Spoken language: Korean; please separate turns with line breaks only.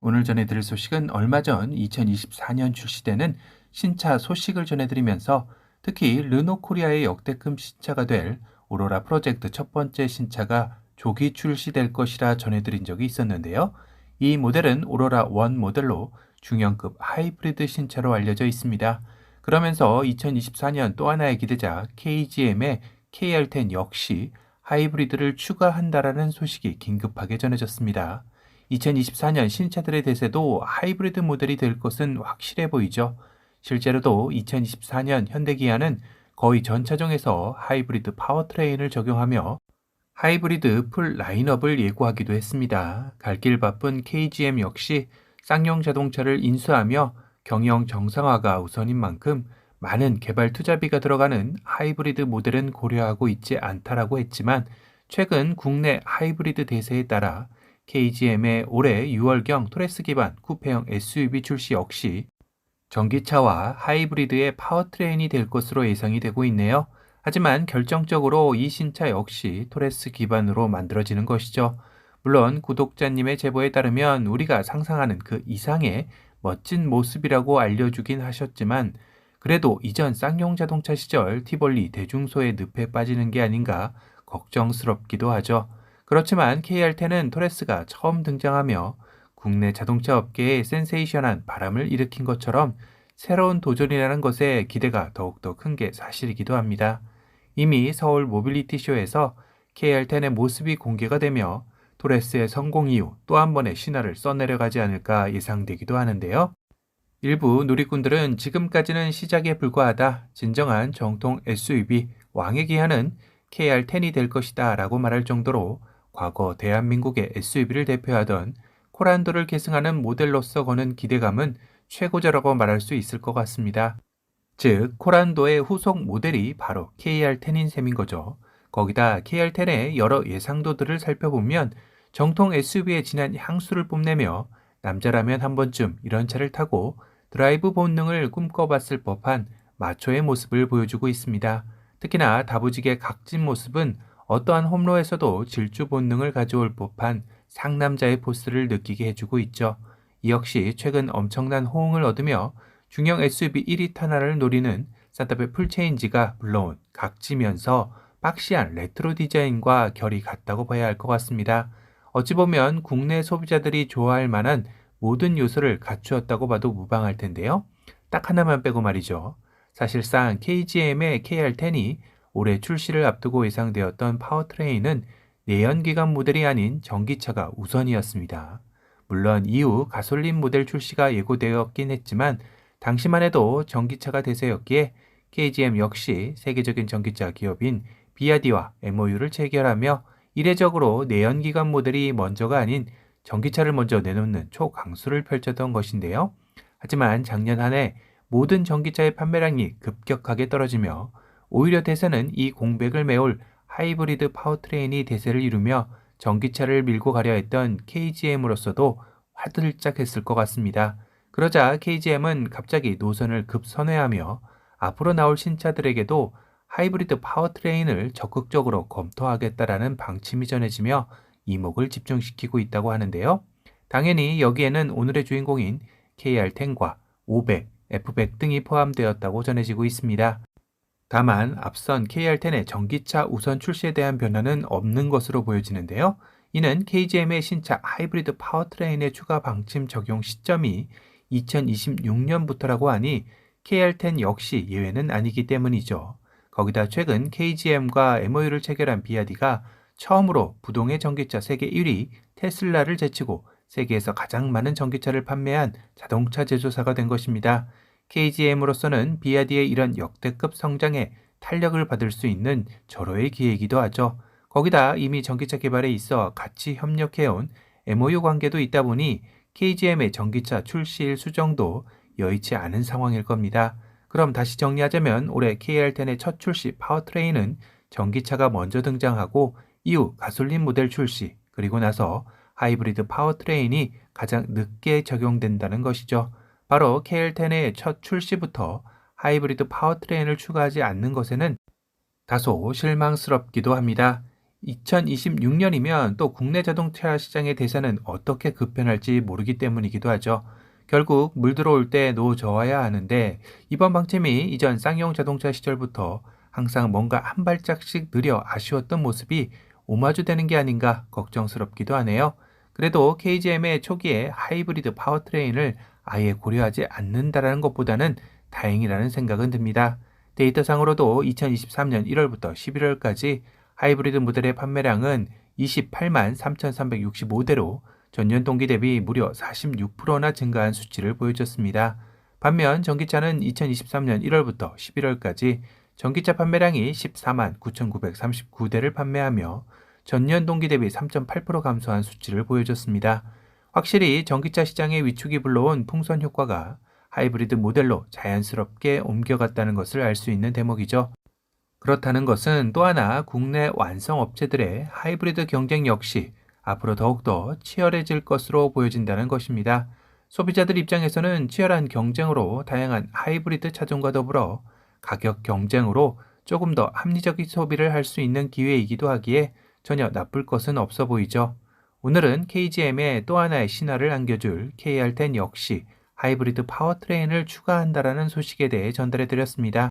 오늘 전해드릴 소식은 얼마 전 2024년 출시되는 신차 소식을 전해드리면서 특히 르노 코리아의 역대급 신차가 될 오로라 프로젝트 첫 번째 신차가 조기 출시될 것이라 전해드린 적이 있었는데요. 이 모델은 오로라 1 모델로 중형급 하이브리드 신차로 알려져 있습니다. 그러면서 2024년 또 하나의 기대자 KGM의 KR10 역시 하이브리드를 추가한다라는 소식이 긴급하게 전해졌습니다. 2024년 신차들의 대세도 하이브리드 모델이 될 것은 확실해 보이죠. 실제로도 2024년 현대기아는 거의 전 차종에서 하이브리드 파워트레인을 적용하며 하이브리드 풀 라인업을 예고하기도 했습니다. 갈 길 바쁜 KGM 역시 쌍용 자동차를 인수하며 경영 정상화가 우선인 만큼 많은 개발 투자비가 들어가는 하이브리드 모델은 고려하고 있지 않다라고 했지만 최근 국내 하이브리드 대세에 따라 KGM의 올해 6월경 토레스 기반 쿠페형 SUV 출시 역시 전기차와 하이브리드의 파워트레인이 될 것으로 예상이 되고 있네요. 하지만 결정적으로 이 신차 역시 토레스 기반으로 만들어지는 것이죠. 물론 구독자님의 제보에 따르면 우리가 상상하는 그 이상의 멋진 모습이라고 알려주긴 하셨지만 그래도 이전 쌍용 자동차 시절 티볼리 대중소의 늪에 빠지는 게 아닌가 걱정스럽기도 하죠. 그렇지만 KR10은 토레스가 처음 등장하며 국내 자동차 업계에 센세이션한 바람을 일으킨 것처럼 새로운 도전이라는 것에 기대가 더욱더 큰 게 사실이기도 합니다. 이미 서울 모빌리티 쇼에서 KR10의 모습이 공개가 되며 토레스의 성공 이후 또 한 번의 신화를 써내려가지 않을까 예상되기도 하는데요. 일부 누리꾼들은 지금까지는 시작에 불과하다. 진정한 정통 SUV 왕의 기한은 KR10이 될 것이다 라고 말할 정도로 과거 대한민국의 SUV를 대표하던 코란도를 계승하는 모델로서 거는 기대감은 최고조라고 말할 수 있을 것 같습니다. 즉, 코란도의 후속 모델이 바로 KR10인 셈인 거죠. 거기다 KR10의 여러 예상도들을 살펴보면 정통 SUV의 진한 향수를 뽐내며 남자라면 한 번쯤 이런 차를 타고 드라이브 본능을 꿈꿔봤을 법한 마초의 모습을 보여주고 있습니다. 특히나 다부지게 각진 모습은 어떠한 홈로에서도 질주 본능을 가져올 법한 상남자의 포스를 느끼게 해주고 있죠. 이 역시 최근 엄청난 호응을 얻으며 중형 SUV 1위 탄환을 노리는 산타페 풀체인지가 불러온 각지면서 박시한 레트로 디자인과 결이 같다고 봐야 할 것 같습니다. 어찌 보면 국내 소비자들이 좋아할 만한 모든 요소를 갖추었다고 봐도 무방할 텐데요. 딱 하나만 빼고 말이죠. 사실상 KGM의 KR10이 올해 출시를 앞두고 예상되었던 파워트레인은 내연기관 모델이 아닌 전기차가 우선이었습니다. 물론 이후 가솔린 모델 출시가 예고되었긴 했지만 당시만 해도 전기차가 대세였기에 KGM 역시 세계적인 전기차 기업인 비아디와 MOU를 체결하며 이례적으로 내연기관 모델이 먼저가 아닌 전기차를 먼저 내놓는 초강수를 펼쳤던 것인데요. 하지만 작년 한 해 모든 전기차의 판매량이 급격하게 떨어지며 오히려 대세는 이 공백을 메울 하이브리드 파워트레인이 대세를 이루며 전기차를 밀고 가려 했던 KGM으로서도 화들짝했을 것 같습니다. 그러자 KGM은 갑자기 노선을 급선회하며 앞으로 나올 신차들에게도 하이브리드 파워트레인을 적극적으로 검토하겠다라는 방침이 전해지며 이목을 집중시키고 있다고 하는데요. 당연히 여기에는 오늘의 주인공인 KR10과 500, F100 등이 포함되었다고 전해지고 있습니다. 다만 앞선 KR10의 전기차 우선 출시에 대한 변화는 없는 것으로 보여지는데요. 이는 KGM의 신차 하이브리드 파워트레인의 추가 방침 적용 시점이 2026년부터라고 하니 KR10 역시 예외는 아니기 때문이죠. 거기다 최근 KGM과 MOU를 체결한 비아디가 처음으로 부동의 전기차 세계 1위 테슬라를 제치고 세계에서 가장 많은 전기차를 판매한 자동차 제조사가 된 것입니다. KGM으로서는 비아디의 이런 역대급 성장에 탄력을 받을 수 있는 절호의 기회이기도 하죠. 거기다 이미 전기차 개발에 있어 같이 협력해온 MOU 관계도 있다 보니 KGM의 전기차 출시일 수정도 여의치 않은 상황일 겁니다. 그럼 다시 정리하자면 올해 KR10의 첫 출시 파워트레인은 전기차가 먼저 등장하고 이후 가솔린 모델 출시, 그리고 나서 하이브리드 파워트레인이 가장 늦게 적용된다는 것이죠. 바로 KR10의 첫 출시부터 하이브리드 파워트레인을 추가하지 않는 것에는 다소 실망스럽기도 합니다. 2026년이면 또 국내 자동차 시장의 대세는 어떻게 급변할지 모르기 때문이기도 하죠. 결국 물 들어올 때 노져와야 하는데 이번 방침이 이전 쌍용 자동차 시절부터 항상 뭔가 한 발짝씩 느려 아쉬웠던 모습이 오마주되는 게 아닌가 걱정스럽기도 하네요. 그래도 KGM의 초기에 하이브리드 파워트레인을 아예 고려하지 않는다라는 것보다는 다행이라는 생각은 듭니다. 데이터상으로도 2023년 1월부터 11월까지 하이브리드 모델의 판매량은 28만 3,365대로 전년 동기 대비 무려 46%나 증가한 수치를 보여줬습니다. 반면 전기차는 2023년 1월부터 11월까지 전기차 판매량이 14만 9,939대를 판매하며 전년 동기 대비 3.8% 감소한 수치를 보여줬습니다. 확실히 전기차 시장의 위축이 불러온 풍선 효과가 하이브리드 모델로 자연스럽게 옮겨갔다는 것을 알 수 있는 대목이죠. 그렇다는 것은 또 하나 국내 완성 업체들의 하이브리드 경쟁 역시 앞으로 더욱더 치열해질 것으로 보여진다는 것입니다. 소비자들 입장에서는 치열한 경쟁으로 다양한 하이브리드 차종과 더불어 가격 경쟁으로 조금 더 합리적인 소비를 할 수 있는 기회이기도 하기에 전혀 나쁠 것은 없어 보이죠. 오늘은 KGM의 또 하나의 신화를 안겨줄 KR10 역시 하이브리드 파워트레인을 추가한다라는 소식에 대해 전달해 드렸습니다.